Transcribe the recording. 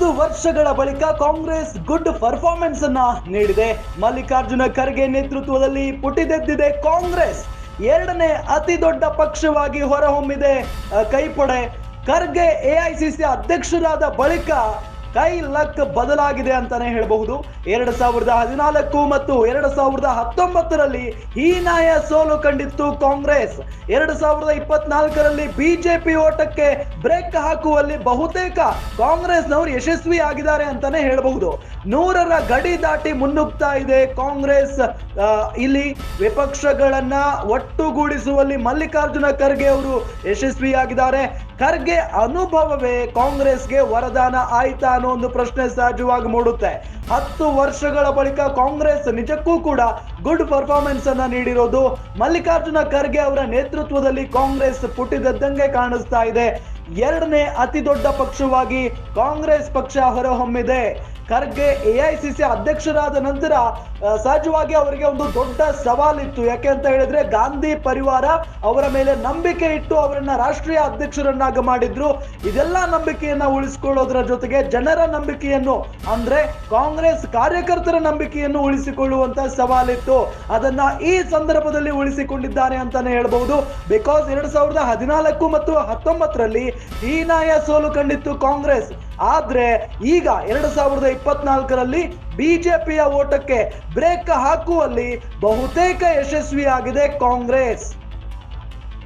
10 ವರ್ಷಗಳ ಬಳಿಕ Congress good performance ಅನ್ನ ನೀಡಿದೆ. ಮಲ್ಲಿಕಾರ್ಜುನ ಖರ್ಗೆ ನೇತೃತ್ವದಲ್ಲಿ ಪುಟಿದೆದ್ದಿದೆ ಕಾಂಗ್ರೆಸ್. ಎರಡನೇ ಅತಿ ದೊಡ್ಡ ಪಕ್ಷವಾಗಿ ಹೊರಹೊಮ್ಮಿದೆ ಕೈಪಡೆ. ಖರ್ಗೆ ಎಐಸಿಸಿ ಅಧ್ಯಕ್ಷರಾದ ಬಳಿಕ ಕೈ ಲಕ್ ಬದಲಾಗಿದೆ ಅಂತಾನೆ ಹೇಳಬಹುದು. 2014 ಮತ್ತು 2019ರಲ್ಲಿ ಹೀನಾಯ ಸೋಲು ಕಂಡಿತ್ತು ಕಾಂಗ್ರೆಸ್. 2024ರಲ್ಲಿ ಬಿಜೆಪಿ ಓಟಕ್ಕೆ ಬ್ರೇಕ್ ಹಾಕುವಲ್ಲಿ ಬಹುತೇಕ ಕಾಂಗ್ರೆಸ್ನವರು ಯಶಸ್ವಿ ಆಗಿದ್ದಾರೆ ಅಂತಾನೆ ಹೇಳಬಹುದು. 100ರ ಗಡಿ ದಾಟಿ ಮುನ್ನುಗ್ತಾ ಇದೆ ಕಾಂಗ್ರೆಸ್. ಇಲ್ಲಿ ವಿಪಕ್ಷಗಳನ್ನ ಒಟ್ಟುಗೂಡಿಸುವಲ್ಲಿ ಮಲ್ಲಿಕಾರ್ಜುನ ಖರ್ಗೆ ಅವರು ಯಶಸ್ವಿಯಾಗಿದ್ದಾರೆ. ಖರ್ಗೆ ಅನುಭವವೇ ಕಾಂಗ್ರೆಸ್ಗೆ ವರದಾನ ಆಯ್ತಾ ಅನ್ನೋ ಒಂದು ಪ್ರಶ್ನೆ ಸಹಜವಾಗಿ ಮೂಡುತ್ತೆ. 10 ವರ್ಷಗಳ ಬಳಿಕ ಕಾಂಗ್ರೆಸ್ ನಿಜಕ್ಕೂ ಕೂಡ ಗುಡ್ ಪರ್ಫಾರ್ಮೆನ್ಸ್ ಅನ್ನ ನೀಡಿರೋದು. ಮಲ್ಲಿಕಾರ್ಜುನ ಖರ್ಗೆ ಅವರ ನೇತೃತ್ವದಲ್ಲಿ ಕಾಂಗ್ರೆಸ್ ಪುಟಿದೆದ್ದಂಗೆ ಕಾಣಿಸ್ತಾ ಇದೆ. ಎರಡನೇ ಅತಿ ದೊಡ್ಡ ಪಕ್ಷವಾಗಿ ಕಾಂಗ್ರೆಸ್ ಪಕ್ಷ ಹೊರಹೊಮ್ಮಿದೆ. ಖರ್ಗೆ ಎಐಸಿಸಿ ಅಧ್ಯಕ್ಷರಾದ ನಂತರ ಸಹಜವಾಗಿ ಅವರಿಗೆ ಒಂದು ದೊಡ್ಡ ಸವಾಲಿತ್ತು. ಯಾಕೆ ಅಂತ ಹೇಳಿದ್ರೆ ಗಾಂಧಿ ಪರಿವಾರ ಅವರ ಮೇಲೆ ನಂಬಿಕೆ ಇಟ್ಟು ಅವರನ್ನ ರಾಷ್ಟ್ರೀಯ ಅಧ್ಯಕ್ಷರನ್ನಾಗಿ ಮಾಡಿದ್ರು. ಇದೆಲ್ಲ ನಂಬಿಕೆಯನ್ನ ಉಳಿಸಿಕೊಳ್ಳೋದ್ರ ಜೊತೆಗೆ ಜನರ ನಂಬಿಕೆಯನ್ನು ಅಂದ್ರೆ ಕಾಂಗ್ರೆಸ್ ಕಾರ್ಯಕರ್ತರ ನಂಬಿಕೆಯನ್ನು ಉಳಿಸಿಕೊಳ್ಳುವಂತ ಸವಾಲಿತ್ತು. ಅದನ್ನ ಈ ಸಂದರ್ಭದಲ್ಲಿ ಉಳಿಸಿಕೊಂಡಿದ್ದಾರೆ ಅಂತಾನೆ ಹೇಳ್ಬಹುದು. ಬಿಕಾಸ್ 2014 ಮತ್ತು 19ರಲ್ಲಿ ಹೀನಾಯ ಸೋಲು ಕಂಡಿತ್ತು ಕಾಂಗ್ರೆಸ್. ಆದ್ರೆ ಈಗ 2024ರಲ್ಲಿ ಬಿಜೆಪಿಯ ಓಟಕ್ಕೆ ಬ್ರೇಕ್ ಹಾಕುವಲ್ಲಿ ಬಹುತೇಕ ಯಶಸ್ವಿಯಾಗಿದೆ ಕಾಂಗ್ರೆಸ್.